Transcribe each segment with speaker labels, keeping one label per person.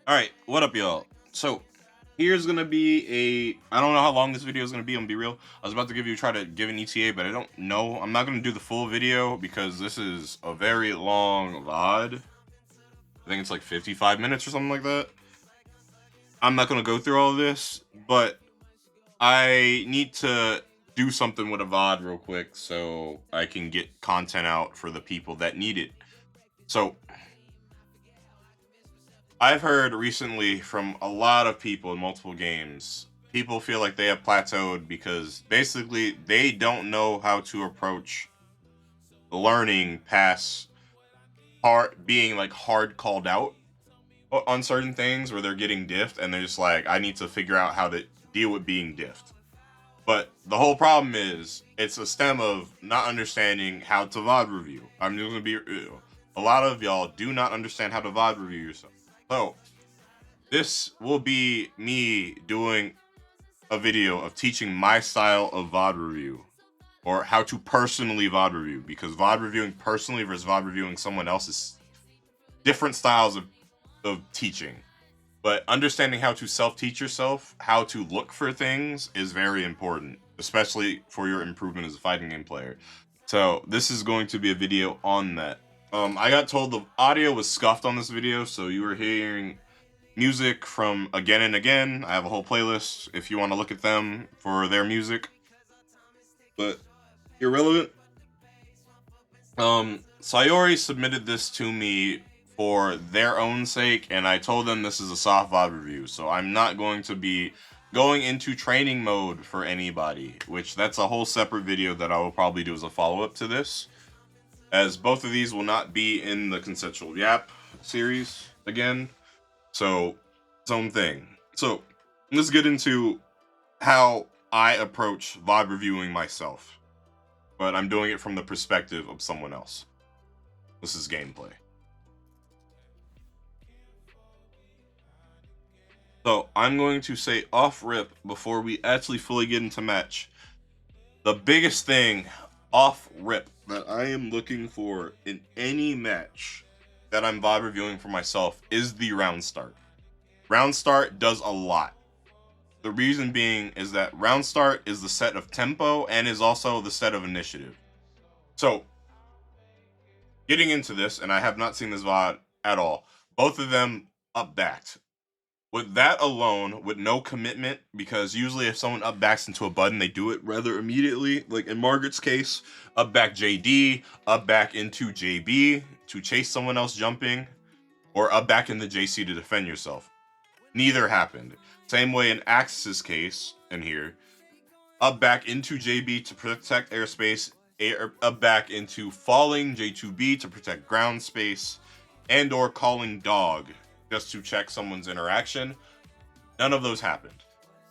Speaker 1: All right, what up, y'all? So here's gonna be I don't know how long this video is gonna be. I'm gonna be real. I was about to try to give an ETA, but I don't know. I'm not gonna do the full video because this is a very long VOD. I think it's like 55 minutes or something like that. I'm not gonna go through all of this, but I need to do something with a VOD real quick so I can get content out for the people that need it. So I've heard recently from a lot of people in multiple games, people feel like they have plateaued because basically they don't know how to approach learning past being like hard called out on certain things where they're getting diffed and they're just like, I need to figure out how to deal with being diffed. But the whole problem is it's a stem of not understanding how to VOD review. I'm just gonna be real. A lot of y'all do not understand how to VOD review yourself. So this will be me doing a video of teaching my style of VOD review, or how to personally VOD review, because VOD reviewing personally versus VOD reviewing someone else is different styles of teaching. But understanding how to self-teach yourself, how to look for things, is very important, especially for your improvement as a fighting game player. So this is going to be a video on that. I got told the audio was scuffed on this video, so you were hearing music from Again and Again. I have a whole playlist if you want to look at them for their music. But irrelevant. Sayori submitted this to me for their own sake, and I told them this is a soft VOD review, so I'm not going to be going into training mode for anybody, which that's a whole separate video that I will probably do as a follow-up to this, as both of these will not be in the Consensual Yap series again. So, its own thing. So, let's get into how I approach VOD reviewing myself, but I'm doing it from the perspective of someone else. This is gameplay. So, I'm going to say off rip before we actually fully get into match. The biggest thing off rip that I am looking for in any match that I'm VOD reviewing for myself is the round start. Round start does a lot. The reason being is that round start is the set of tempo and is also the set of initiative. So, getting into this, and I have not seen this VOD at all, both of them up-backed. With that alone, with no commitment, because usually if someone up-backs into a button, they do it rather immediately. Like in Margaret's case, up-back JD, up-back into JB to chase someone else jumping, or up-back in the JC to defend yourself. Neither happened. Same way in Axis's case, in here, up-back into JB to protect airspace, up-back into falling J2B to protect ground space, and or calling dog just to check someone's interaction. None of those happened.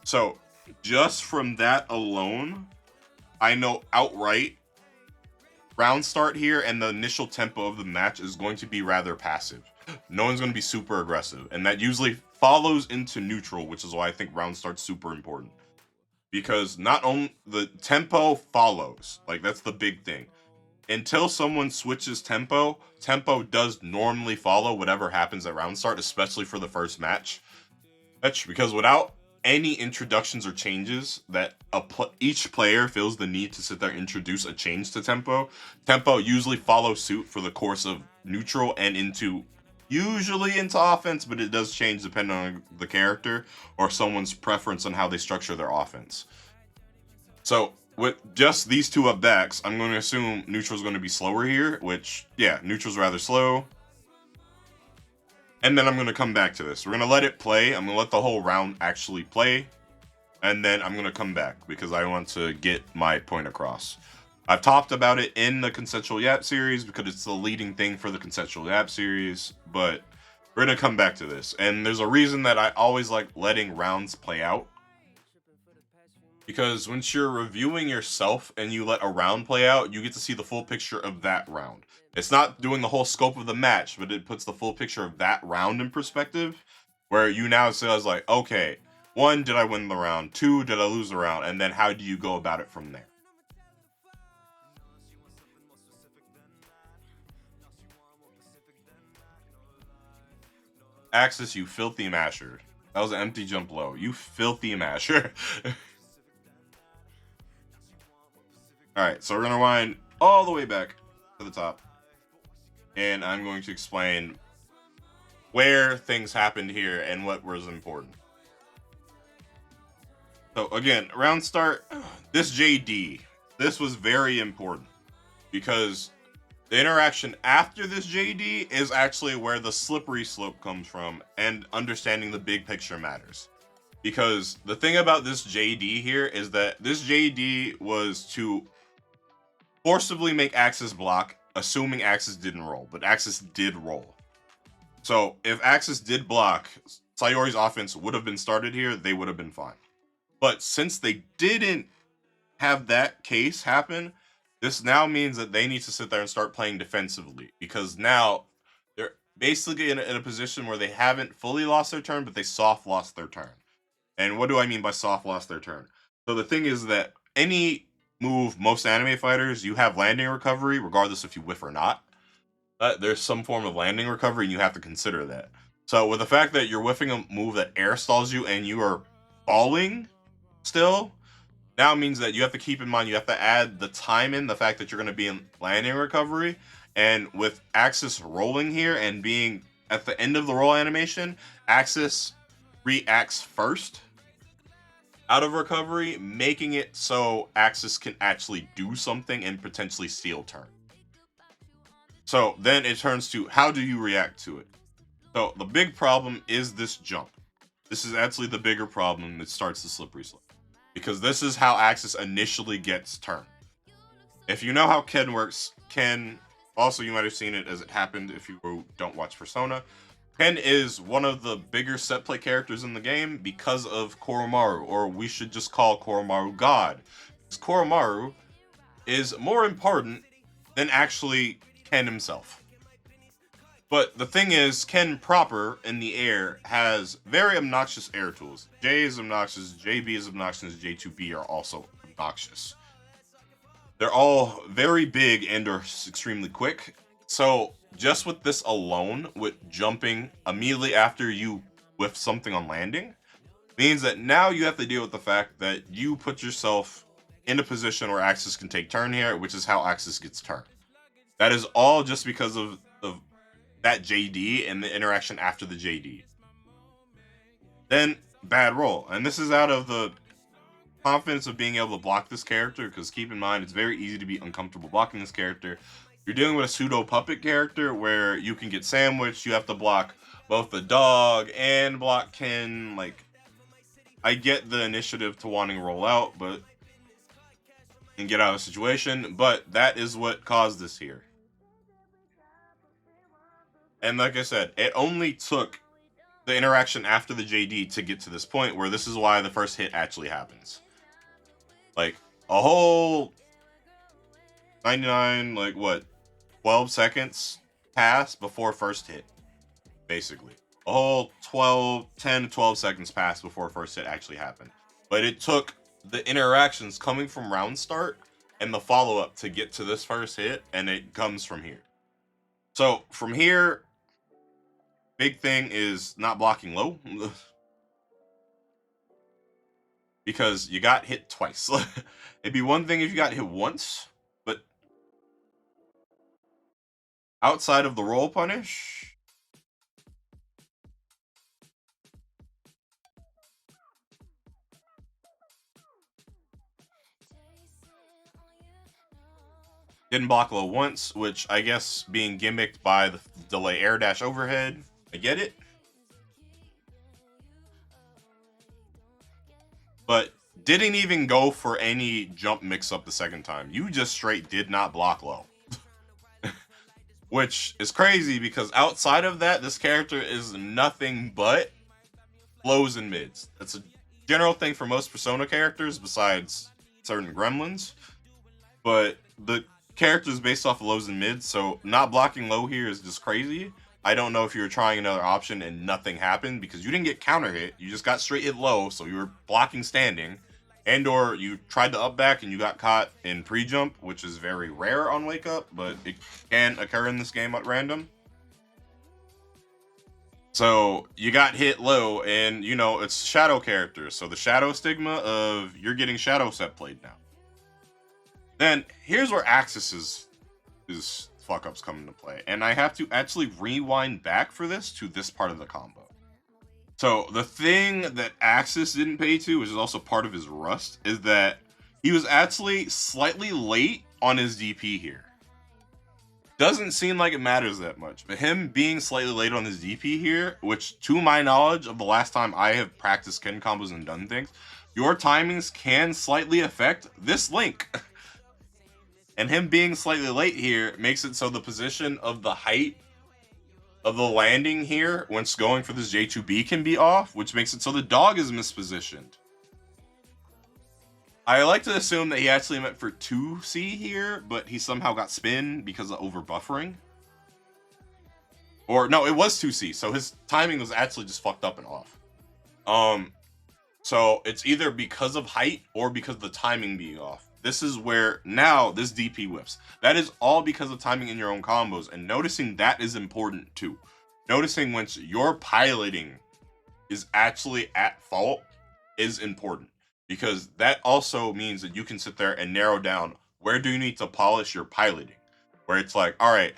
Speaker 1: So just from that alone, I know outright round start here and the initial tempo of the match is going to be rather passive. No one's going to be super aggressive, and that usually follows into neutral, which is why I think round start's super important. Because not only the tempo follows, like that's the big thing. Until someone switches tempo does normally follow whatever happens at round start, especially for the first match. Because without any introductions or changes that each player feels the need to sit there and introduce a change to tempo usually follows suit for the course of neutral and usually into offense, but it does change depending on the character or someone's preference on how they structure their offense. So with just these two up backs, I'm going to assume neutral's going to be slower here, which, yeah, neutral's rather slow. And then I'm going to come back to this. We're going to let it play. I'm going to let the whole round actually play. And then I'm going to come back because I want to get my point across. I've talked about it in the Consensual Yap series because it's the leading thing for the Consensual Yap series, but we're going to come back to this. And there's a reason that I always like letting rounds play out. Because once you're reviewing yourself and you let a round play out, you get to see the full picture of that round. It's not doing the whole scope of the match, but it puts the full picture of that round in perspective, where you now say, like, okay, 1, did I win the round? 2, did I lose the round? And then how do you go about it from there? Axis, you filthy masher. That was an empty jump low. You filthy masher. Alright, so we're going to wind all the way back to the top. And I'm going to explain where things happened here and what was important. So again, round start, this JD, this was very important because the interaction after this JD is actually where the slippery slope comes from, and understanding the big picture matters. Because the thing about this JD here is that this JD was to forcibly make Axis block, assuming Axis didn't roll, but Axis did roll. So if Axis did block, Sayori's offense would have been started here, they would have been fine. But since they didn't have that case happen, this now means that they need to sit there and start playing defensively, because now they're basically in a position where they haven't fully lost their turn, but they soft lost their turn. And what do I mean by soft lost their turn? So the thing is that any move, most anime fighters, you have landing recovery, regardless if you whiff or not. There's some form of landing recovery, and you have to consider that. So with the fact that you're whiffing a move that air stalls you and you are falling still, now it means that you have to keep in mind, you have to add the time in, the fact that you're going to be in landing recovery. And with Axis rolling here and being at the end of the roll animation, Axis reacts first out of recovery, making it so Axis can actually do something and potentially steal turn. So then it turns to, how do you react to it? So the big problem is this jump. This is actually the bigger problem that starts the slippery slope, because this is how Axis initially gets turn. If you know how Ken works, Ken, also you might have seen it as it happened if you don't watch Persona, Ken is one of the bigger set play characters in the game because of Koromaru, or we should just call Koromaru God. Because Koromaru is more important than actually Ken himself. But the thing is, Ken proper in the air has very obnoxious air tools. J is obnoxious, JB is obnoxious, J2B are also obnoxious. They're all very big and are extremely quick. So just with this alone, with jumping immediately after you whiff something on landing, means that now you have to deal with the fact that you put yourself in a position where Axis can take turn here, which is how Axis gets turn. That is all just because of that JD and the interaction after the JD. Then bad roll, and this is out of the confidence of being able to block this character, because keep in mind, it's very easy to be uncomfortable blocking this character. You're dealing with a pseudo puppet character where you can get sandwiched, you have to block both the dog and block Ken. Like, I get the initiative to wanting to roll out but and get out of the situation, but that is what caused this here. And like I said, it only took the interaction after the JD to get to this point, where this is why the first hit actually happens. Like, a whole 99, 12 seconds pass before first hit, basically. A whole 10 to 12 seconds pass before first hit actually happened. But it took the interactions coming from round start and the follow-up to get to this first hit, and it comes from here. So, from here, big thing is not blocking low. Because you got hit twice. It'd be one thing if you got hit once, but outside of the roll punish, didn't block low once, which I guess being gimmicked by the delay air dash overhead, I get it. But didn't even go for any jump mix up the second time. You just straight did not block low. Which is crazy, because outside of that, this character is nothing but lows and mids. That's a general thing for most Persona characters besides certain gremlins. But the character is based off of lows and mids, so not blocking low here is just crazy. I don't know if you were trying another option and nothing happened, because you didn't get counter hit. You just got straight hit low, so you were blocking standing. And or you tried to up back and you got caught in pre-jump, which is very rare on Wake Up, but it can occur in this game at random. So you got hit low, and you know it's shadow characters, so the shadow stigma of you're getting shadow set played now. Then here's where Axis is fuck ups come into play, and I have to actually rewind back for this to this part of the combo. So the thing that Axis didn't pay to, which is also part of his rust, is that he was actually slightly late on his DP here. Doesn't seem like it matters that much, but him being slightly late on his DP here, which to my knowledge of the last time I have practiced Ken combos and done things, your timings can slightly affect this link. And him being slightly late here makes it so the position of the height of the landing here, once going for this J2B, can be off, which makes it so the dog is mispositioned. I like to assume that he actually meant for 2C here, but he somehow got spin because of over buffering. Or no, it was 2C, so his timing was actually just fucked up and off. So it's either because of height or because of the timing being off. This is where now this DP whiffs. That is all because of timing in your own combos, and noticing that is important too. Noticing once your piloting is actually at fault is important, because that also means that you can sit there and narrow down where do you need to polish your piloting, where it's like, all right,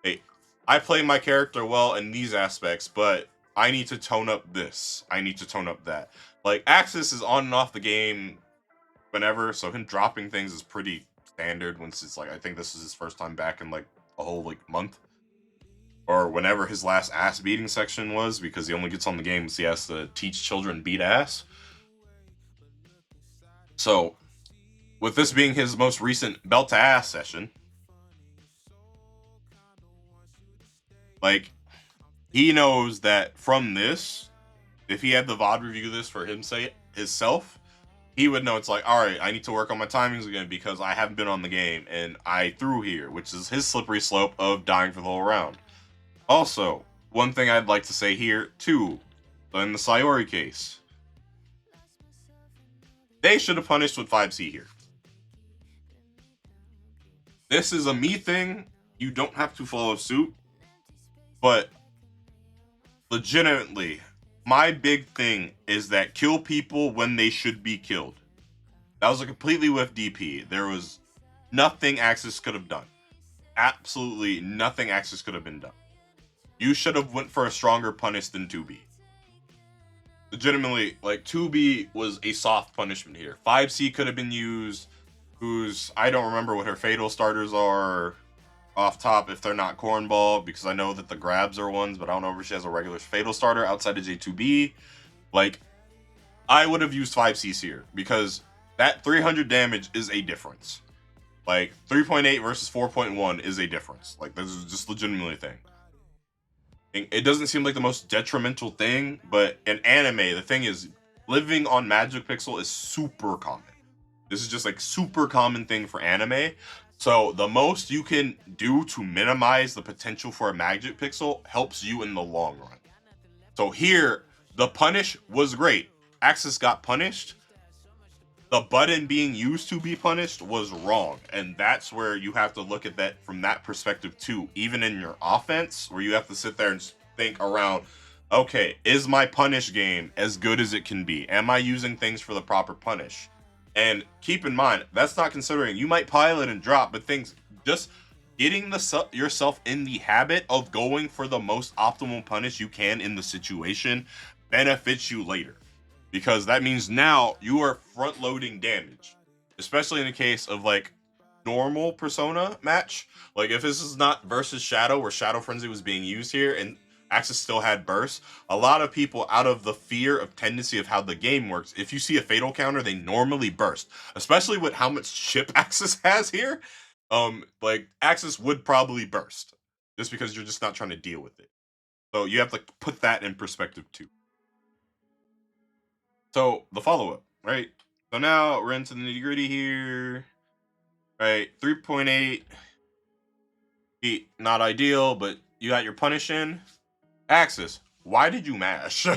Speaker 1: hey, I play my character well in these aspects, but I need to tone up this, I need to tone up that. Like Axis is on and off the game whenever, so him dropping things is pretty standard once it's like, I think this is his first time back in like a whole like month, or whenever his last ass beating section was, because he only gets on the game because he has to teach children beat ass. So with this being his most recent belt to ass session, like he knows that from this, if he had the VOD review this for himself, he would know it's like, all right, I need to work on my timings again because I haven't been on the game and I threw here, which is his slippery slope of dying for the whole round. Also, one thing I'd like to say here too, in the Sayori case, they should have punished with 5C here. This is a me thing. You don't have to follow suit, but legitimately, my big thing is that kill people when they should be killed. That was a completely whiff DP. There was nothing Axis could have done. Absolutely nothing Axis could have been done. You should have went for a stronger punish than 2B. Legitimately, like 2B was a soft punishment here. 5C could have been used, whose, I don't remember what her fatal starters are off top if they're not cornball, because I know that the grabs are ones, but I don't know if she has a regular fatal starter outside of J2B. Like, I would have used 5Cs here, because that 300 damage is a difference. Like, 3.8 versus 4.1 is a difference. Like, this is just legitimately a thing. It doesn't seem like the most detrimental thing, but in anime, the thing is, living on Magic Pixel is super common. This is just like super common thing for anime. So the most you can do to minimize the potential for a Magic Pixel helps you in the long run. So here, the punish was great. Axis got punished. The button being used to be punished was wrong. And that's where you have to look at that from that perspective too. Even in your offense, where you have to sit there and think around, okay, is my punish game as good as it can be? Am I using things for the proper punish? And keep in mind, that's not considering you might pilot and drop, but things just getting yourself in the habit of going for the most optimal punish you can in the situation benefits you later. Because that means now you are front loading damage, especially in the case of like normal Persona match. Like if this is not versus Shadow, where Shadow Frenzy was being used here and Axis still had burst, a lot of people, out of the fear of tendency of how the game works, if you see a fatal counter, they normally burst, especially with how much chip Axis has here. Like Axis would probably burst just because you're just not trying to deal with it. So you have to put that in perspective too. So the follow-up, right? So now we're into the nitty-gritty here, right? 3.8, not ideal, but you got your punish in. Axis, why did you mash?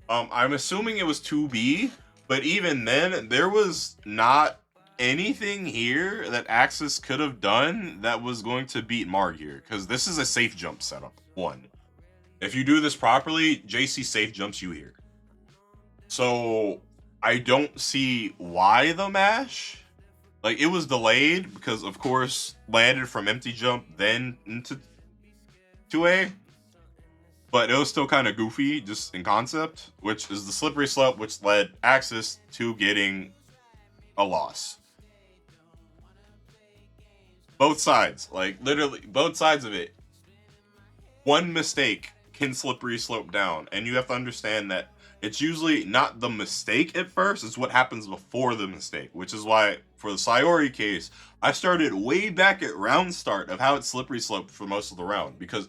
Speaker 1: I'm assuming it was 2B, but even then, there was not anything here that Axis could have done that was going to beat Marg here, because this is a safe jump setup, one. If you do this properly, JC safe jumps you here. So I don't see why the mash. Like, it was delayed because, of course, landed from empty jump, then into 2A. But it was still kind of goofy, just in concept, which is the slippery slope, which led Axis to getting a loss. Both sides, like, literally, both sides of it. One mistake can slippery slope down, and you have to understand that it's usually not the mistake at first, it's what happens before the mistake, which is why, for the Sayori case, I started way back at round start of how it's slippery sloped for most of the round, because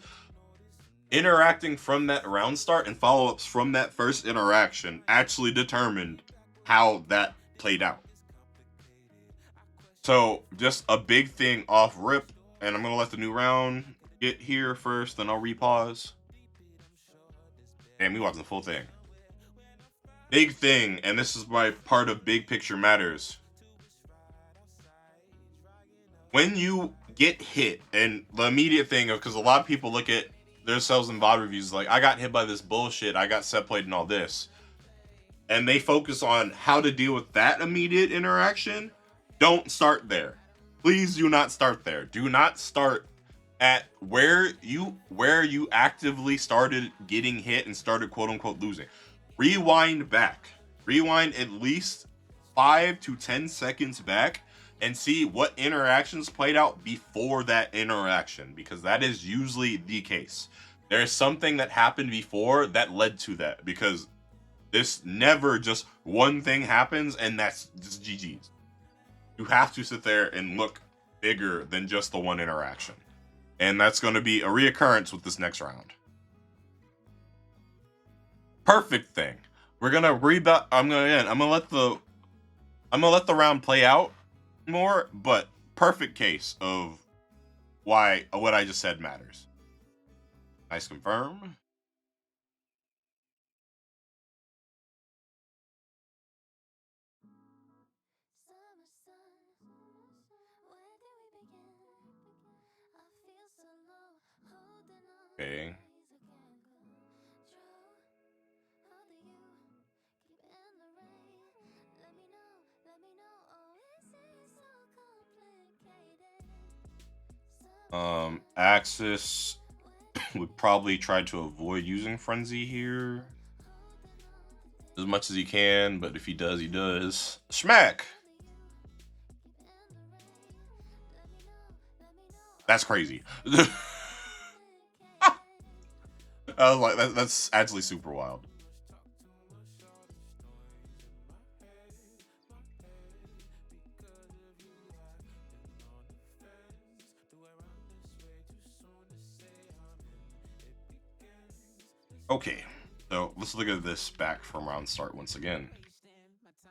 Speaker 1: interacting from that round start and follow-ups from that first interaction actually determined how that played out. So, just a big thing off rip, and I'm going to let the new round get here first, then I'll repause. Damn, we watching the full thing. Big thing, and this is why part of big picture matters. When you get hit, and the immediate thing of, because a lot of people look at themselves in Vod reviews like, I got hit by this bullshit, I got set played and all this, and they focus on how to deal with that immediate interaction. Don't start there. Please do not start there. Do not start at where you actively started getting hit and started quote unquote losing. Rewind back. Rewind at least 5 to 10 seconds back and see what interactions played out before that interaction, because that is usually the case. There's something that happened before that led to that, because this never just one thing happens and that's just GG's. You have to sit there and look bigger than just the one interaction. And that's going to be a reoccurrence with this next round. Perfect thing. We're gonna rebound. I'm gonna let the round play out more, but perfect case of why what I just said matters. Nice confirm. Okay. Axis would probably try to avoid using Frenzy here as much as he can, but if he does, he does. Smack! That's crazy. I was like, that's actually super wild. Okay, so let's look at this back from round start once again.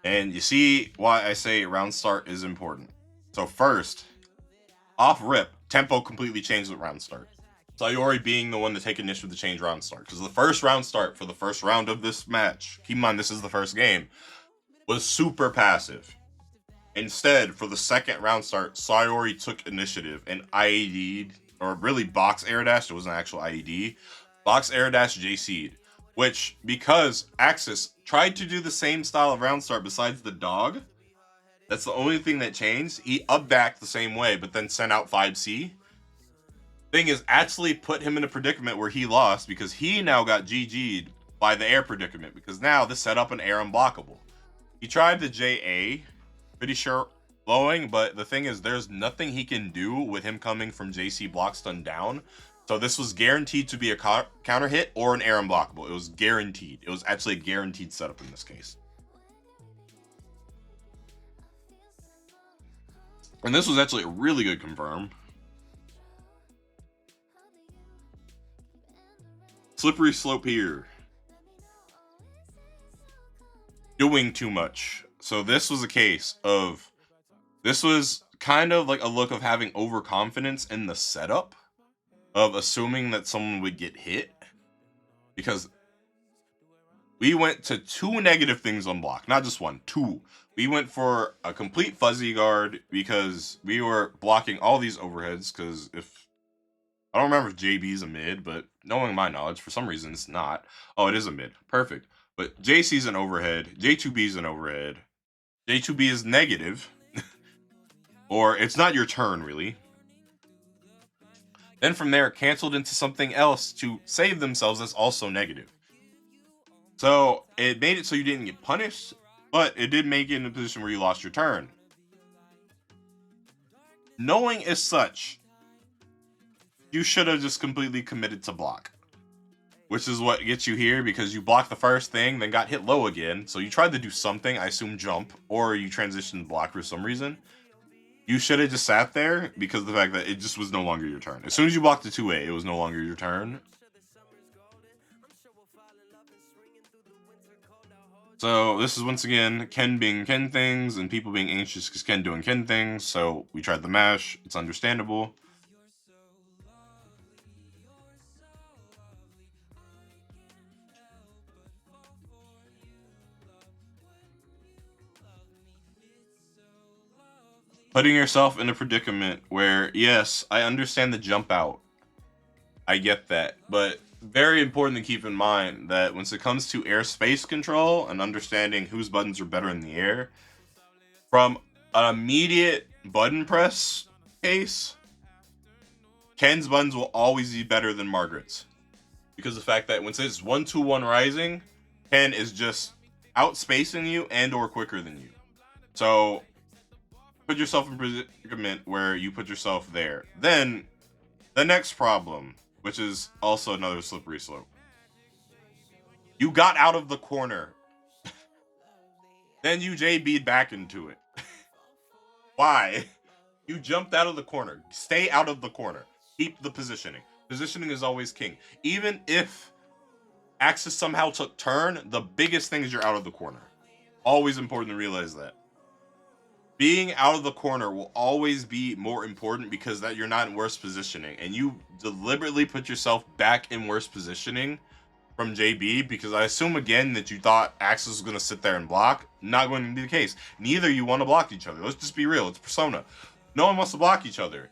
Speaker 1: And you see why I say round start is important. So first, off rip, tempo completely changed with round start. Sayori being the one to take initiative to change round start. Because the first round start for the first round of this match, keep in mind this is the first game, was super passive. Instead, for the second round start, Sayori took initiative and IED'd, or really box air dash, it was an actual IED, box air dash JC'd. Which, because Axis tried to do the same style of round start besides the dog, that's the only thing that changed. He up back the same way, but then sent out 5C. Thing is, actually put him in a predicament where he lost, because he now got GG'd by the air predicament, because now this set up an air unblockable. He tried the JA, pretty sure blowing, but the thing is, there's nothing he can do with him coming from JC block stun down. So this was guaranteed to be a counter hit or an air unblockable. It was guaranteed. It was actually a guaranteed setup in this case. And this was actually a really good confirm. Slippery slope here. Doing too much. So this was a case of, this was kind of like a look of having overconfidence in the setup, of assuming that someone would get hit, because we went to 2 negative things on block, not just 1, 2. We went for a complete fuzzy guard because we were blocking all these overheads, because if I don't remember if JB's a mid, but knowing my knowledge, for some reason it's not. Oh, it is a mid. Perfect. But JC's an overhead. J2B's an overhead. J2B is negative. Or it's not your turn, really. Then from there, it canceled into something else to save themselves that's also negative. So it made it so you didn't get punished, but it did make it in a position where you lost your turn. Knowing as such, you should have just completely committed to block. Which is what gets you here, because you blocked the first thing, then got hit low again. So you tried to do something, I assume jump, or you transitioned block for some reason. You should have just sat there because of the fact that it just was no longer your turn. As soon as you blocked the 2A, it was no longer your turn. So this is once again Ken being Ken things and people being anxious because Ken doing Ken things. So we tried the mash. It's understandable. Putting yourself in a predicament where, yes, I understand the jump out. I get that. But very important to keep in mind that once it comes to airspace control and understanding whose buttons are better in the air, from an immediate button press case, Ken's buttons will always be better than Margaret's. Because of the fact that once it's 1-2-1 rising, Ken is just outspacing you and or quicker than you. So put yourself in predicament where you put yourself there. Then the next problem, which is also another slippery slope. You got out of the corner. Then you JB'd back into it. Why? You jumped out of the corner. Stay out of the corner. Keep the positioning. Positioning is always king. Even if Axis somehow took turn, the biggest thing is you're out of the corner. Always important to realize that. Being out of the corner will always be more important because that you're not in worse positioning, and you deliberately put yourself back in worse positioning from JB because I assume again that you thought Axis was going to sit there and block. Not going to be the case. Neither you want to block each other. Let's just be real. It's Persona. No one wants to block each other.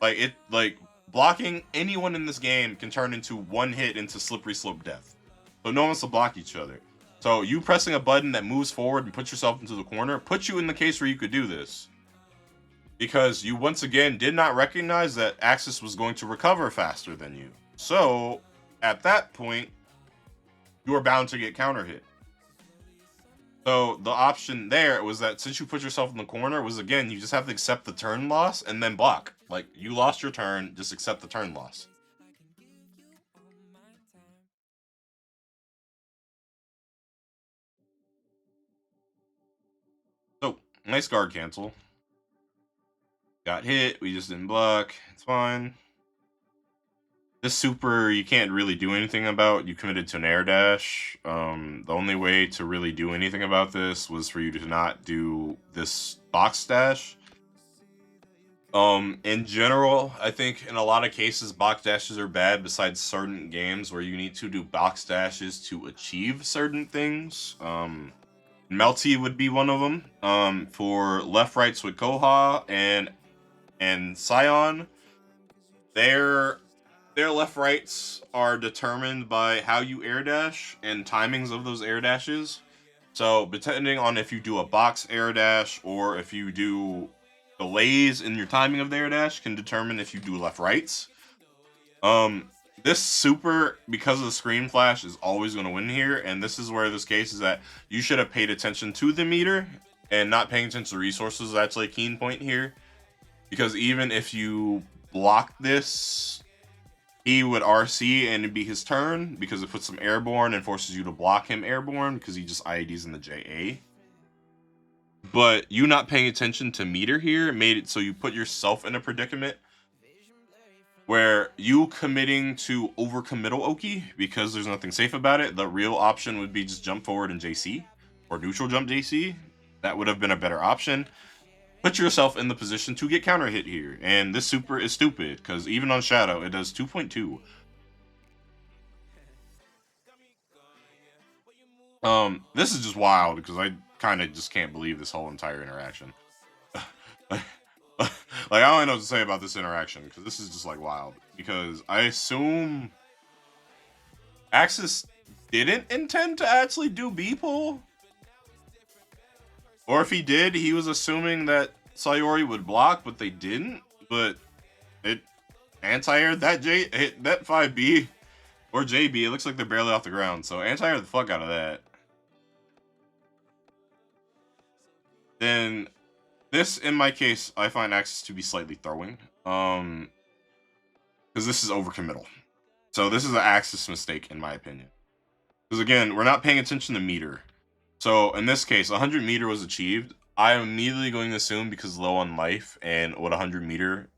Speaker 1: Like blocking anyone in this game can turn into one hit into slippery slope death. So no one wants to block each other. So you pressing a button that moves forward and puts yourself into the corner puts you in the case where you could do this. Because you once again did not recognize that Axis was going to recover faster than you. So at that point, you are bound to get counter hit. So the option there was that since you put yourself in the corner was, again, you just have to accept the turn loss and then block. Like, you lost your turn, just accept the turn loss. So, nice guard cancel. Got hit, we just didn't block. It's fine. This super you can't really do anything about. You committed to an air dash. The only way to really do anything about this was for you to not do this box dash. In general, I think in a lot of cases, box dashes are bad besides certain games where you need to do box dashes to achieve certain things. Melty would be one of them. For left rights with Koha and Scion, their left rights are determined by how you air dash and timings of those air dashes. So depending on if you do a box air dash or if you do delays in your timing of the air dash can determine if you do left rights. This super, because of the screen flash, is always going to win here, and this is where this case is that you should have paid attention to the meter, and not paying attention to resources is actually a key point here. Because even if you block this, he would RC and it'd be his turn, because it puts him airborne and forces you to block him airborne, because he just IEDs in the JA. But you not paying attention to meter here made it so you put yourself in a predicament where you committing to overcommittal Oki because there's nothing safe about it. The real option would be just jump forward in JC or neutral jump JC. That would have been a better option. Put yourself in the position to get counter hit here. And this super is stupid because even on Shadow, it does 2.2. This is just wild because I kind of just can't believe this whole entire interaction. Like, I don't know what to say about this interaction, because this is just, like, wild. Because I assume Axis didn't intend to actually do B-pull? Or if he did, he was assuming that Sayori would block, but they didn't? But it anti-aired that that 5B or JB. It looks like they're barely off the ground, so anti-aired the fuck out of that. Then this, in my case, I find Axis to be slightly throwing. Because this is overcommittal. So this is an Axis mistake, in my opinion. Because again, we're not paying attention to meter. So in this case, 100 meter was achieved. I am immediately going to assume, because low on life and what 100 meter,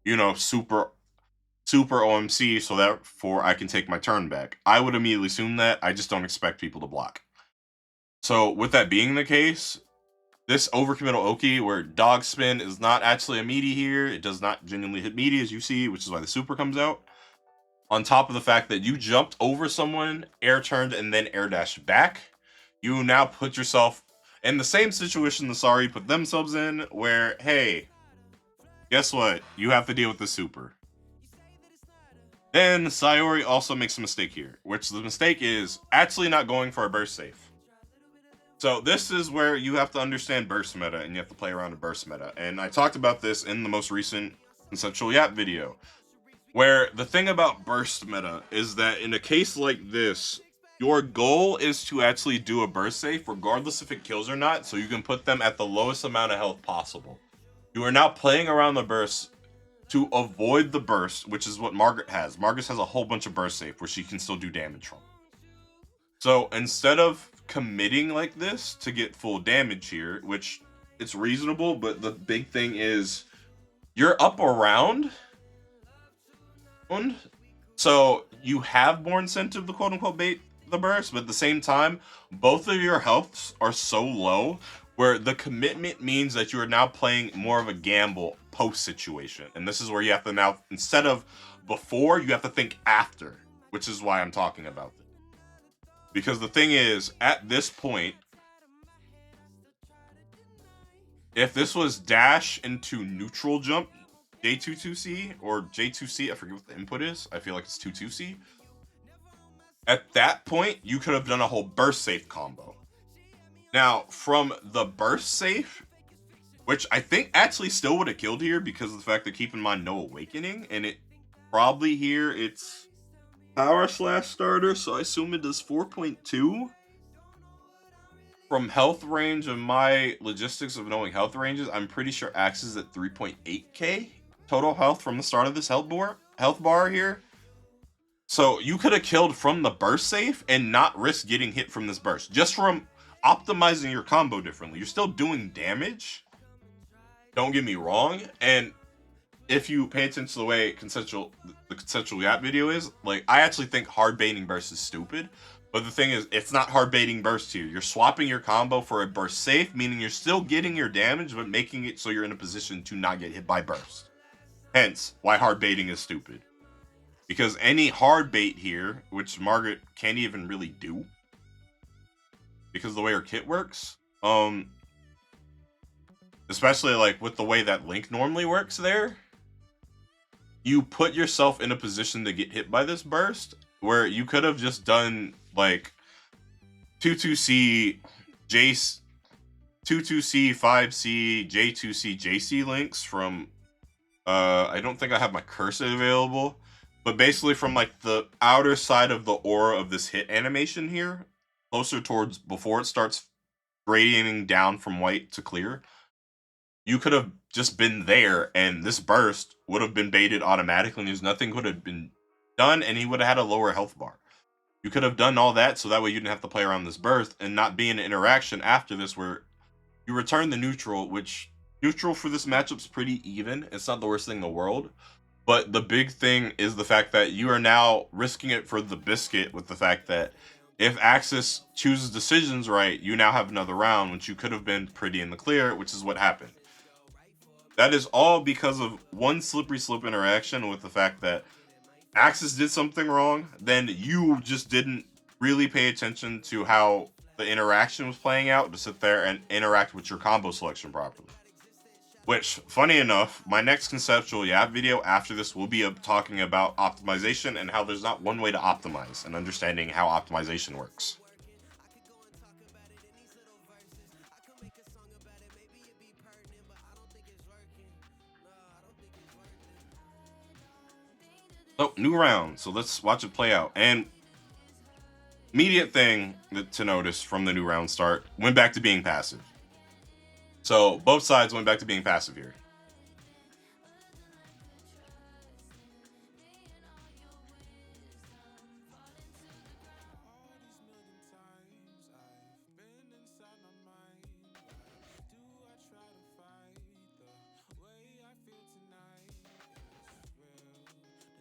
Speaker 1: you know, super OMC, so therefore I can take my turn back. I would immediately assume that. I just don't expect people to block. So with that being the case, this overcommittal Oki, where dog spin is not actually a meaty here, it does not genuinely hit meaty, as you see, which is why the super comes out. On top of the fact that you jumped over someone, air turned, and then air dashed back, you now put yourself in the same situation the Sayori put themselves in, where, hey, guess what? You have to deal with the super. Then Sayori also makes a mistake here, which the mistake is actually not going for a burst safe. So this is where you have to understand burst meta, and you have to play around a burst meta. And I talked about this in the most recent Conceptual Yap video, where the thing about burst meta is that in a case like this, your goal is to actually do a burst safe, regardless if it kills or not, so you can put them at the lowest amount of health possible. You are now playing around the burst to avoid the burst, which is what Margaret has. Margaret has a whole bunch of burst safe where she can still do damage from. So instead of committing like this to get full damage here, which it's reasonable, but the big thing is you're up around, so you have more incentive to quote unquote bait the burst, but at the same time, both of your healths are so low where the commitment means that you are now playing more of a gamble post situation. And this is where you have to now, instead of before, you have to think after, which is why I'm talking about this. Because the thing is, at this point, if this was dash into neutral jump, J22C or J2C, I forget what the input is. I feel like it's 22C. At that point, you could have done a whole burst safe combo. Now, from the burst safe, which I think actually still would have killed here because of the fact that, keep in mind, no awakening, and it probably here it's power slash starter, so I assume it does 4.2. From health range of my logistics of knowing health ranges, I'm pretty sure Axe is at 3.8k total health from the start of this health bar here. So you could have killed from the burst safe and not risk getting hit from this burst, just from optimizing your combo differently. You're still doing damage, don't get me wrong, and if you pay attention to the way the consensual Yap video is, like, I actually think hard baiting burst is stupid. But the thing is, it's not hard baiting burst here. You're swapping your combo for a burst safe, meaning you're still getting your damage, but making it so you're in a position to not get hit by burst. Hence, why hard baiting is stupid. Because any hard bait here, which Margaret can't even really do, because of the way her kit works, especially like with the way that Link normally works there, you put yourself in a position to get hit by this burst, where you could have just done like 22C, 22C, 5C, J2C, JC links from, I don't think I have my cursor available, but basically from like the outer side of the aura of this hit animation here, closer towards before it starts gradienting down from white to clear, you could have just been there and this burst would have been baited automatically and there's nothing could have been done and he would have had a lower health bar. You could have done all that so that way you didn't have to play around this burst and not be in an interaction after this where you return the neutral, which neutral for this matchup's pretty even. It's not the worst thing in the world. But the big thing is the fact that you are now risking it for the biscuit with the fact that if Axis chooses decisions right, you now have another round, which you could have been pretty in the clear, which is what happened. That is all because of one slippery slope interaction with the fact that Axis did something wrong, then you just didn't really pay attention to how the interaction was playing out to sit there and interact with your combo selection properly. Which, funny enough, my next conceptual yap video after this will be talking about optimization and how there's not one way to optimize and understanding how optimization works. So, new round. So let's watch it play out. And immediate thing to notice from the new round start, went back to being passive. So both sides went back to being passive here.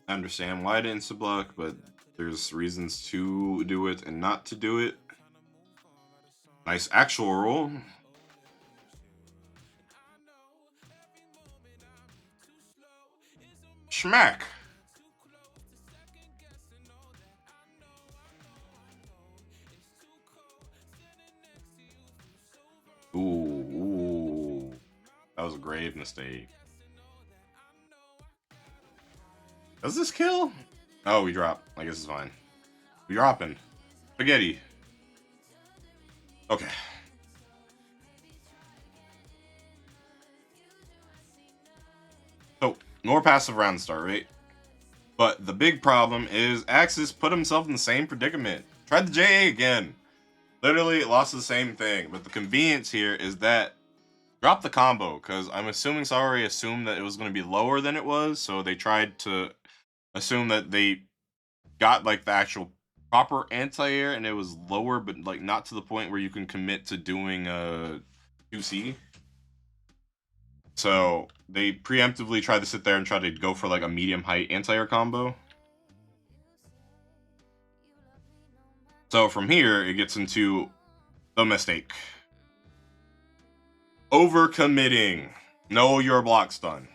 Speaker 1: I understand why I didn't sub-block, but there's reasons to do it and not to do it. Nice actual roll. Schmack. Ooh. That was a grave mistake. Does this kill? Oh, we drop. I guess it's fine. We dropping. Spaghetti. Okay. So, more passive round start, right? But the big problem is Axis put himself in the same predicament. Tried the JA again. Literally lost the same thing. But the convenience here is that drop the combo, because I'm assuming Sayori assumed that it was going to be lower than it was, so they tried to assume that they got like the actual proper anti-air and it was lower, but like not to the point where you can commit to doing a 2C. So they preemptively tried to sit there and try to go for like a medium height anti-air combo. So from here, it gets into the mistake. Overcommitting. Know your block stun.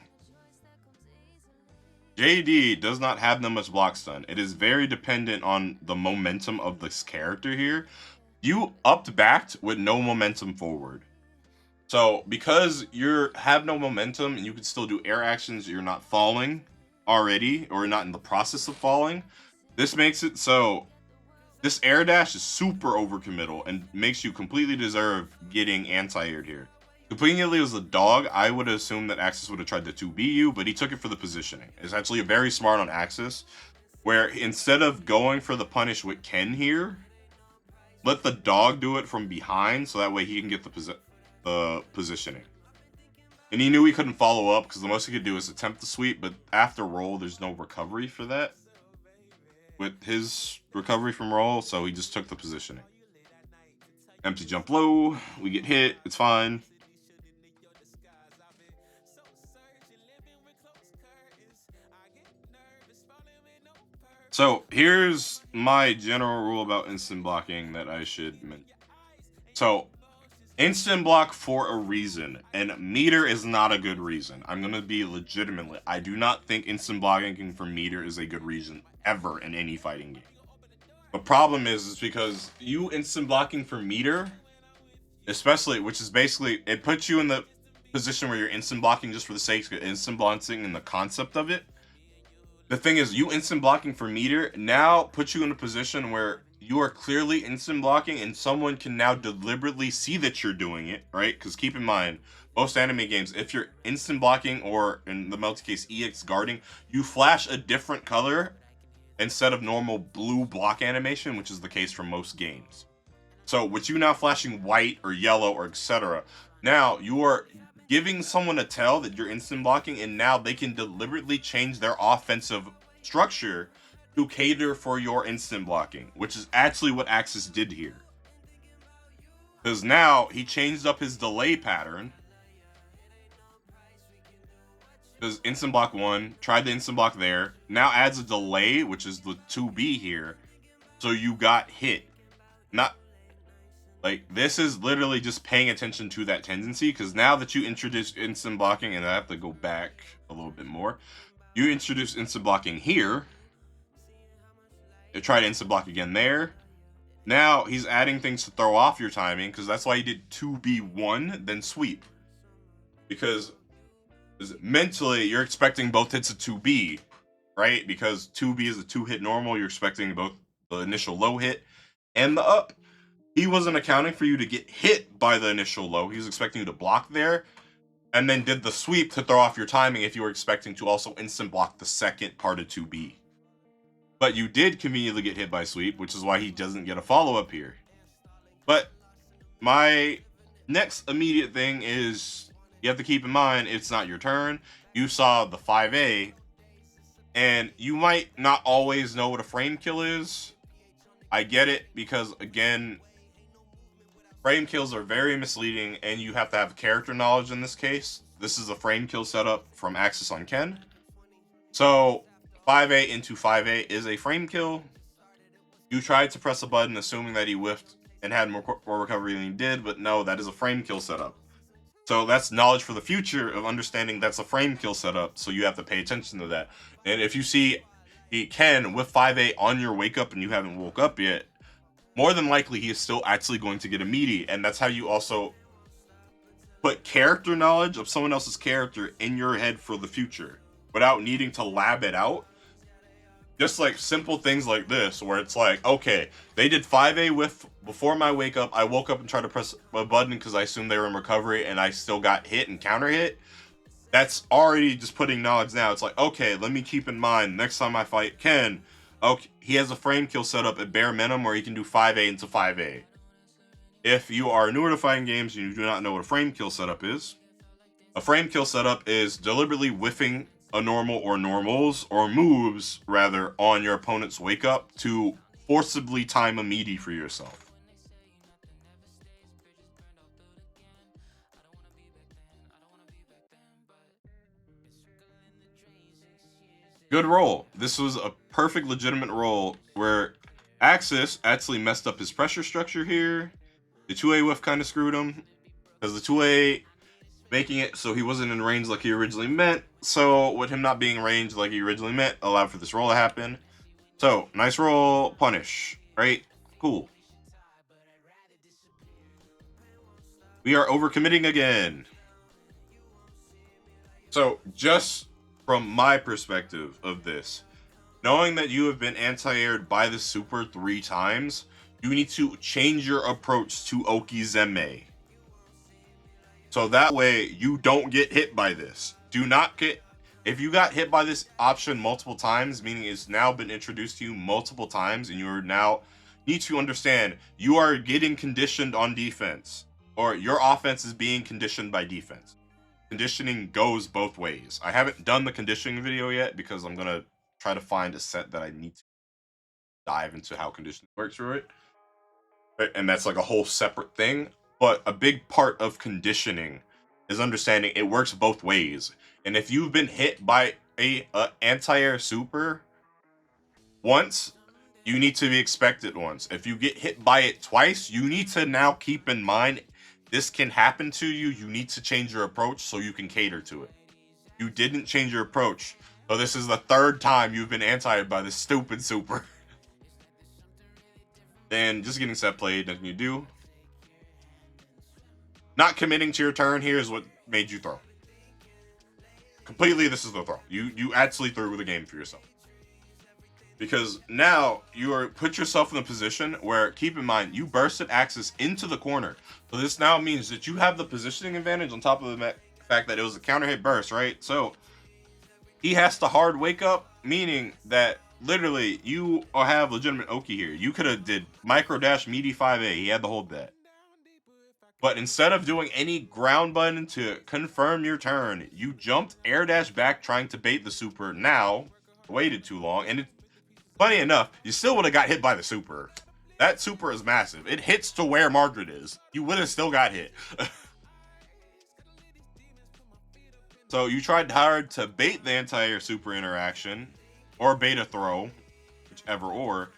Speaker 1: JD does not have that much block stun. It is very dependent on the momentum of this character here. You upped backed with no momentum forward. So because you have no momentum and you can still do air actions, you're not falling already or not in the process of falling. This makes it so this air dash is super overcommittal and makes you completely deserve getting anti-aired here. Completely as a dog, I would assume that Axis would have tried to 2B you, but he took it for the positioning. It's actually very smart on Axis, where instead of going for the punish with Ken here, let the dog do it from behind, so that way he can get the positioning. And he knew he couldn't follow up, because the most he could do is attempt the sweep, but after roll, there's no recovery for that. With his recovery from roll, so he just took the positioning. Empty jump low, we get hit, it's fine. So here's my general rule about instant blocking that I should mention. So instant block for a reason, and meter is not a good reason. I'm gonna be legitimately, I do not think instant blocking for meter is a good reason ever in any fighting game. The problem is because you instant blocking for meter, especially, which is basically, it puts you in the position where you're instant blocking just for the sake of instant blocking and the concept of it. The thing is, you instant blocking for meter now puts you in a position where you are clearly instant blocking and someone can now deliberately see that you're doing it, right? Because keep in mind, most anime games, if you're instant blocking or in the multi-case EX guarding, you flash a different color instead of normal blue block animation, which is the case for most games. So with you now flashing white or yellow or etc., now you are giving someone a tell that you're instant blocking, and now they can deliberately change their offensive structure to cater for your instant blocking, which is actually what Axis did here. Because now he changed up his delay pattern. Because instant block 1, tried the instant block there, now adds a delay, which is the 2B here, so you got hit. Not like, this is literally just paying attention to that tendency, because now that you introduce instant blocking, and I have to go back a little bit more, you introduce instant blocking here, you try to instant block again there. Now he's adding things to throw off your timing, because that's why he did 2B1, then sweep. Because Is mentally, you're expecting both hits of 2B, right? Because 2B is a 2-hit normal. You're expecting both the initial low hit and the up. He wasn't accounting for you to get hit by the initial low. He was expecting you to block there, and then did the sweep to throw off your timing if you were expecting to also instant block the second part of 2B. But you did conveniently get hit by sweep, which is why he doesn't get a follow-up here. But my next immediate thing is you have to keep in mind it's not your turn. You saw the 5A, and you might not always know what a frame kill is. I get it, because again, frame kills are very misleading, and you have to have character knowledge in this case. This is a frame kill setup from Axis on Ken. So 5A into 5A is a frame kill. You tried to press a button assuming that he whiffed and had more recovery than he did, but no, that is a frame kill setup. So that's knowledge for the future of understanding that's a frame kill setup, so you have to pay attention to that. And if you see he can with 5A on your wake up and you haven't woke up yet, more than likely he is still actually going to get a meaty, and that's how you also put character knowledge of someone else's character in your head for the future without needing to lab it out. Just like simple things like this, where it's like, okay, they did 5A with before my wake up. I woke up and tried to press a button because I assumed they were in recovery, and I still got hit and counter hit. That's already just putting knowledge now. It's like, okay, let me keep in mind next time I fight Ken, okay, he has a frame kill set up at bare minimum where he can do 5A into 5A. If you are newer to fighting games and you do not know what a frame kill setup is, a frame kill setup is deliberately whiffing a normal or normals or moves rather on your opponent's wake up to forcibly time a meaty for yourself. Good roll. This was a perfect legitimate roll where Axis actually messed up his pressure structure here. The 2A whiff kind of screwed him because the 2A making it so he wasn't in range like he originally meant. So with him not being in range like he originally meant, allowed for this roll to happen. So nice roll, punish, right? Cool. We are overcommitting again. So just from my perspective of this, knowing that you have been anti-aired by the super 3 times, you need to change your approach to Okizeme. So that way you don't get hit by this. Do not get, if you got hit by this option multiple times, meaning it's now been introduced to you multiple times and you're now need to understand you are getting conditioned on defense, or your offense is being conditioned by defense. Conditioning goes both ways. I haven't done the conditioning video yet because I'm going to try to find a set that I need to dive into how conditioning works for it. And that's like a whole separate thing. But a big part of conditioning is understanding it works both ways. And if you've been hit by a anti-air super once, you need to be expected once. If you get hit by it twice, you need to now keep in mind this can happen to you. You need to change your approach so you can cater to it. You didn't change your approach. So this is the 3rd time you've been anti-aired by this stupid super. And just getting set played, nothing you do. Not committing to your turn here is what made you throw. Completely, this is the throw. You actually threw the game for yourself. Because now you are put yourself in a position where, keep in mind, you bursted Axis into the corner. So this now means that you have the positioning advantage on top of the fact that it was a counter hit burst, right? So he has to hard wake up, meaning that literally you have legitimate Oki here. You could have did micro dash meaty 5A. He had to hold that. But instead of doing any ground button to confirm your turn, you jumped air dash back trying to bait the super. Now, waited too long, and funny enough, you still would have got hit by the super. That super is massive. It hits to where Margaret is. You would have still got hit. So you tried hard to bait the anti-air super interaction, or bait a throw, whichever or,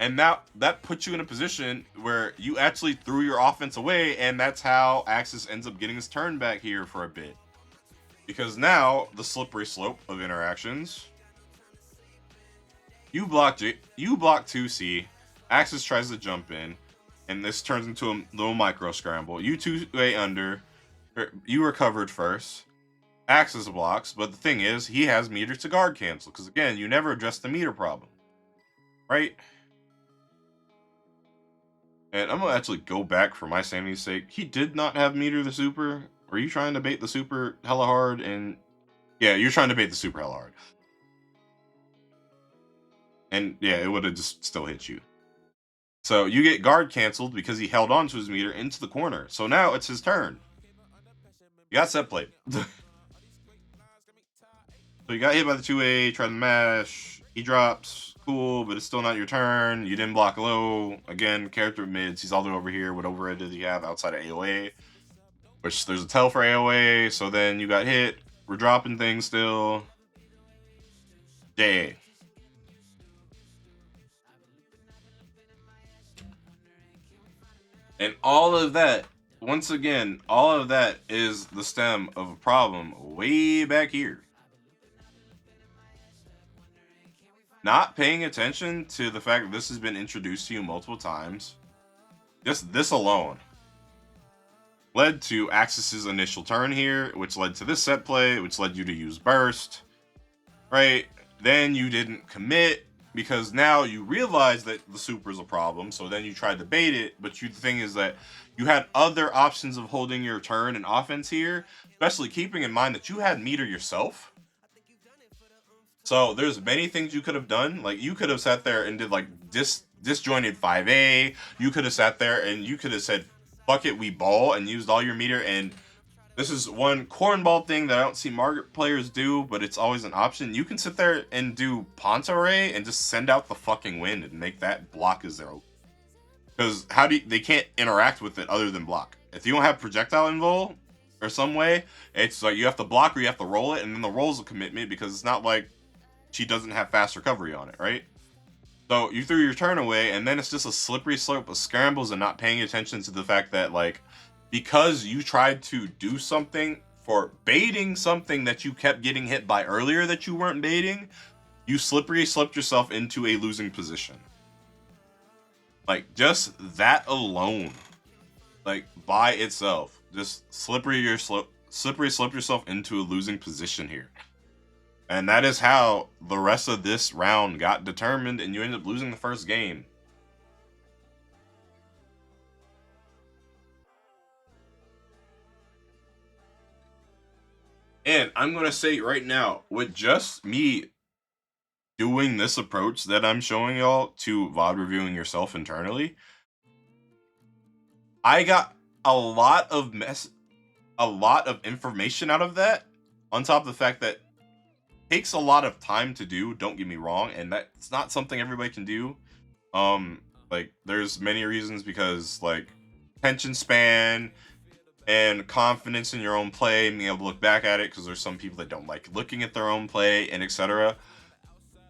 Speaker 1: and that puts you in a position where you actually threw your offense away, and that's how Axis ends up getting his turn back here for a bit. Because now, the slippery slope of interactions, you block 2C, Axis tries to jump in, and this turns into a little micro scramble. You 2A under, you recovered first. access blocks, but the thing is, he has meter to guard cancel, because again, you never address the meter problem, right? And I'm gonna actually go back for my sanity's sake. He did not have meter the super. Were you trying to bait the super hella hard? And yeah, you're trying to bait the super hella hard. And yeah, it would have just still hit you. So you get guard canceled because he held on to his meter into the corner. So now it's his turn. You got set played. So you got hit by the 2A, try to mash. He drops. Cool, but it's still not your turn. You didn't block low. Again, character mids. He's all the way over here. What overhead does he have outside of AoA? Which there's a tell for AoA. So then you got hit. We're dropping things still. Yeah. And all of that, once again, all of that is the stem of a problem way back here. Not paying attention to the fact that this has been introduced to you multiple times. Just this alone led to Axis's initial turn here, which led to this set play, which led you to use burst, right? Then you didn't commit because now you realize that the super is a problem, so then you tried to bait it, but the thing is that you had other options of holding your turn and offense here, especially keeping in mind that you had meter yourself. So there's many things you could have done. Like you could have sat there and did like disjointed 5A. You could have sat there and you could have said, fuck it, we ball, and used all your meter. And this is one cornball thing that I don't see Margaret players do, but it's always an option. You can sit there and do Ponta Ray and just send out the fucking wind and make that block a 0. Because they can't interact with it other than block. If you don't have projectile invul or some way, it's like you have to block or you have to roll it, and then the roll's a commitment because it's not like she doesn't have fast recovery on it, right? So you threw your turn away, and then it's just a slippery slope of scrambles and not paying attention to the fact that, like, because you tried to do something for baiting something that you kept getting hit by earlier that you weren't baiting, you slippery sloped yourself into a losing position. Like, just that alone, like, by itself, just slippery slope yourself into a losing position here. And that is how the rest of this round got determined, and you end up losing the first game. And I'm going to say right now, with just me doing this approach that I'm showing y'all to Vod Reviewing Yourself internally, I got a lot of information out of that, on top of the fact that takes a lot of time to do, don't get me wrong, and that's not something everybody can do. Like, there's many reasons, because like attention span and confidence in your own play and being able to look back at it, because there's some people that don't like looking at their own play and etc.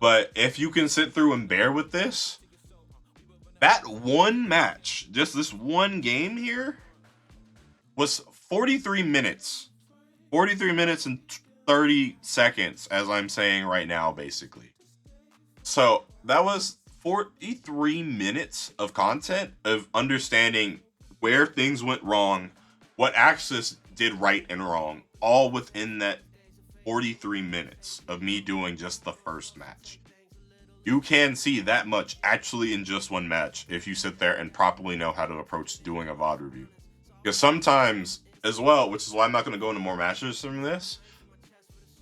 Speaker 1: But if you can sit through and bear with this, that one match, just this one game here, was 43 minutes. 43 minutes and 30 seconds, as I'm saying right now, basically. So that was 43 minutes of content of understanding where things went wrong, what Axis did right and wrong, all within that 43 minutes of me doing just the first match. You can see that much actually in just one match if you sit there and properly know how to approach doing a VOD review. Because sometimes, as well, which is why I'm not going to go into more matches from this,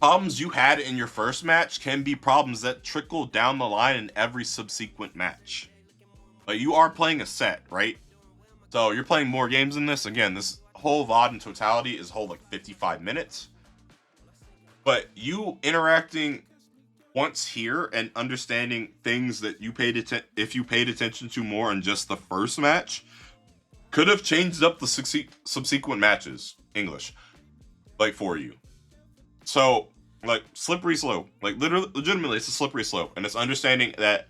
Speaker 1: problems you had in your first match can be problems that trickle down the line in every subsequent match. Like, you are playing a set, right? So you're playing more games than this. Again, this whole VOD in totality is whole like 55 minutes. But you interacting once here and understanding things that you if you paid attention to more in just the first match, could have changed up the subsequent matches, English, like, for you. So, like, slippery slope. Like, legitimately, it's a slippery slope. And it's understanding that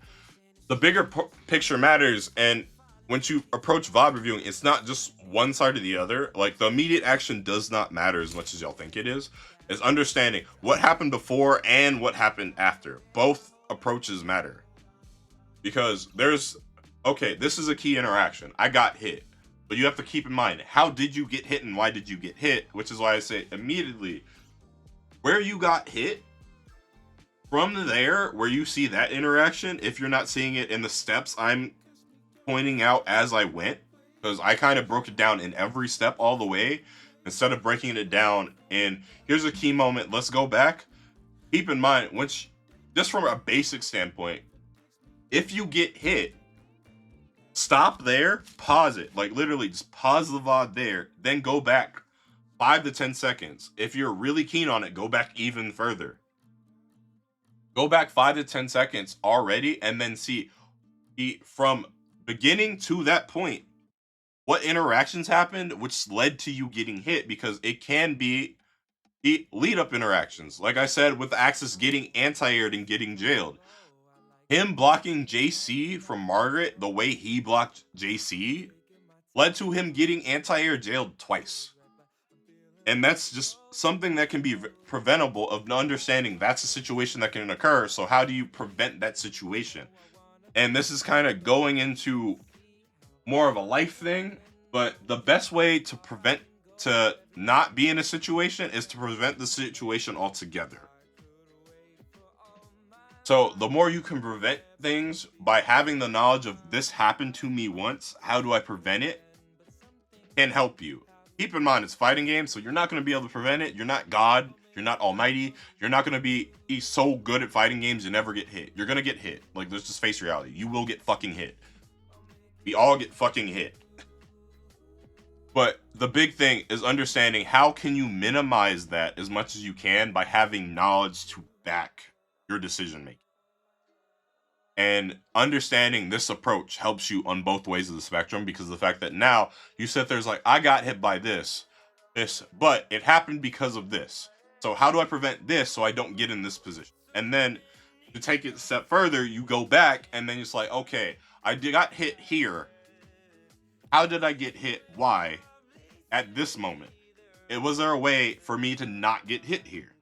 Speaker 1: the bigger picture matters. And once you approach VOD reviewing, it's not just one side or the other. Like, the immediate action does not matter as much as y'all think it is. It's understanding what happened before and what happened after. Both approaches matter. Because okay, this is a key interaction. I got hit. But you have to keep in mind, how did you get hit and why did you get hit? Which is why I say immediately, where you got hit, from there, where you see that interaction, if you're not seeing it in the steps I'm pointing out as I went, because I kind of broke it down in every step all the way, instead of breaking it down in, here's a key moment, let's go back. Keep in mind, which, just from a basic standpoint, if you get hit, stop there, pause it, like literally just pause the VOD there, then go back 5 to 10 seconds. If you're really keen on it, go back even further. Go back 5 to 10 seconds already, and then see from beginning to that point what interactions happened which led to you getting hit, because it can be the lead up interactions. Like I said, with Axis getting anti-aired and getting jailed, him blocking JC from Margaret the way he blocked JC led to him getting anti-air jailed twice. And that's just something that can be preventable, of understanding that's a situation that can occur. So how do you prevent that situation? And this is kind of going into more of a life thing, but the best way to prevent, to not be in a situation, is to prevent the situation altogether. So the more you can prevent things by having the knowledge of, this happened to me once, how do I prevent it, can help you. Keep in mind, it's fighting game, so you're not going to be able to prevent it. You're not God. You're not almighty. You're not going to be so good at fighting games you never get hit. You're going to get hit. Like, let's just face reality. You will get fucking hit. We all get fucking hit. But the big thing is understanding how can you minimize that as much as you can by having knowledge to back your decision making. And understanding this approach helps you on both ways of the spectrum, because of the fact that now you sit there's like, I got hit by this, but it happened because of this. So how do I prevent this so I don't get in this position? And then to take it a step further, you go back and then it's like, okay, I got hit here. How did I get hit? Why? At this moment. Was there a way for me to not get hit here?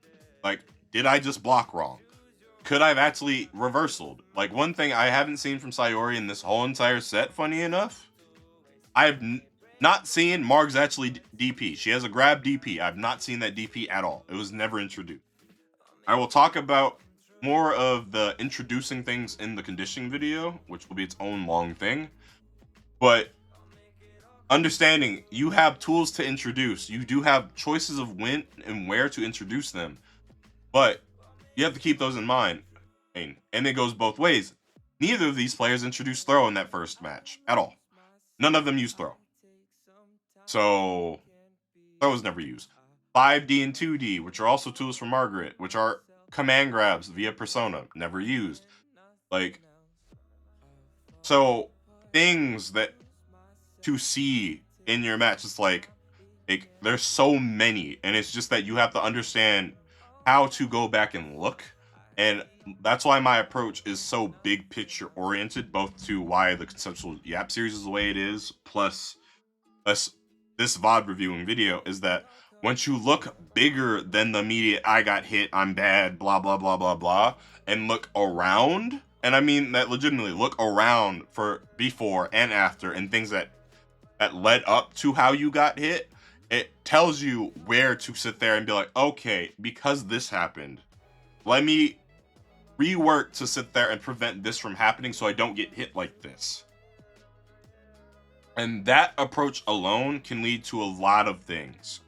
Speaker 1: Like, did I just block wrong? Could I have actually reversaled? Like, one thing I haven't seen from Sayori in this whole entire set, funny enough, I've not seen Marg's actually DP. She has a grab DP. I've not seen that DP at all. It was never introduced. I will talk about more of the introducing things in the conditioning video, which will be its own long thing. But understanding you have tools to introduce. You do have choices of when and where to introduce them. But you have to keep those in mind. And it goes both ways. Neither of these players introduced throw in that first match at all. None of them used throw. So throw was never used. 5D and 2D, which are also tools for Margaret, which are command grabs via persona, never used. Like, so things that to see in your match, it's like there's so many, and it's just that you have to understand how to go back and look. And that's why my approach is so big picture oriented, both to why the conceptual Yap series is the way it is, plus this VOD reviewing video, is that once you look bigger than the immediate, I got hit, I'm bad, blah, blah, blah, blah, blah, and look around, and I mean that legitimately, look around for before and after and things that led up to how you got hit, it tells you where to sit there and be like, okay, because this happened, let me rework to sit there and prevent this from happening so I don't get hit like this. And that approach alone can lead to a lot of things.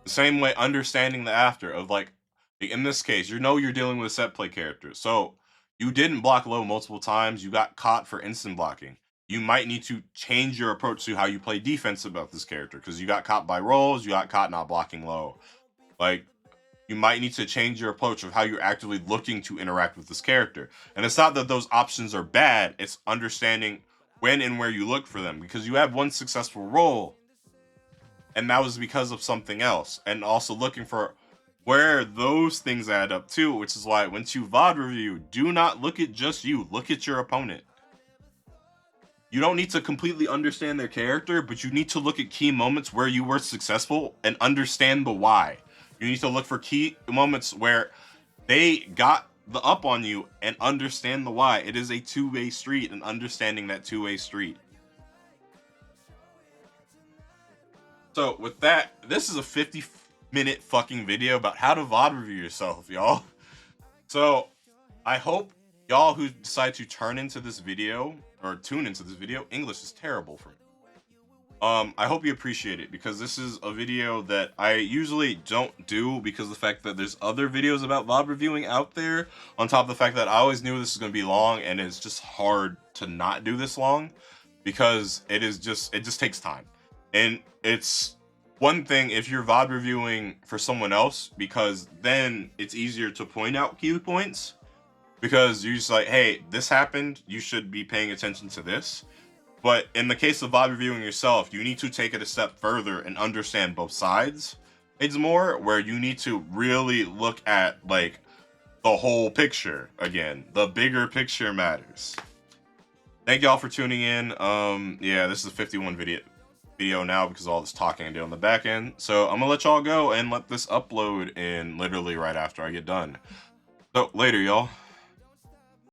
Speaker 1: The same way understanding the after of, like, in this case, you know you're dealing with a set play character. So you didn't block low multiple times. You got caught for instant blocking. You might need to change your approach to how you play defense about this character, because you got caught by rolls, you got caught not blocking low. Like, you might need to change your approach of how you're actively looking to interact with this character. And it's not that those options are bad, it's understanding when and where you look for them, because you had one successful roll and that was because of something else, and also looking for where those things add up to, which is why once you VOD review, do not look at just you, look at your opponent. You don't need to completely understand their character, but you need to look at key moments where you were successful and understand the why. You need to look for key moments where they got the up on you and understand the why. It is a two-way street, and understanding that two-way street. So with that, this is a 50 minute fucking video about how to VOD review yourself, y'all. So I hope y'all who decide to tune into this video, English is terrible for me. I hope you appreciate it, because this is a video that I usually don't do because of the fact that there's other videos about VOD reviewing out there, on top of the fact that I always knew this was going to be long, and it's just hard to not do this long because it just takes time. And it's one thing if you're VOD reviewing for someone else, because then it's easier to point out key points, because you're just like, hey, this happened, you should be paying attention to this. But in the case of VOD reviewing yourself, you need to take it a step further and understand both sides. It's more where you need to really look at like the whole picture again. The bigger picture matters. Thank y'all for tuning in. Yeah, this is a 51 video now because of all this talking I did on the back end. So I'm gonna let y'all go and let this upload in literally right after I get done. So later, y'all.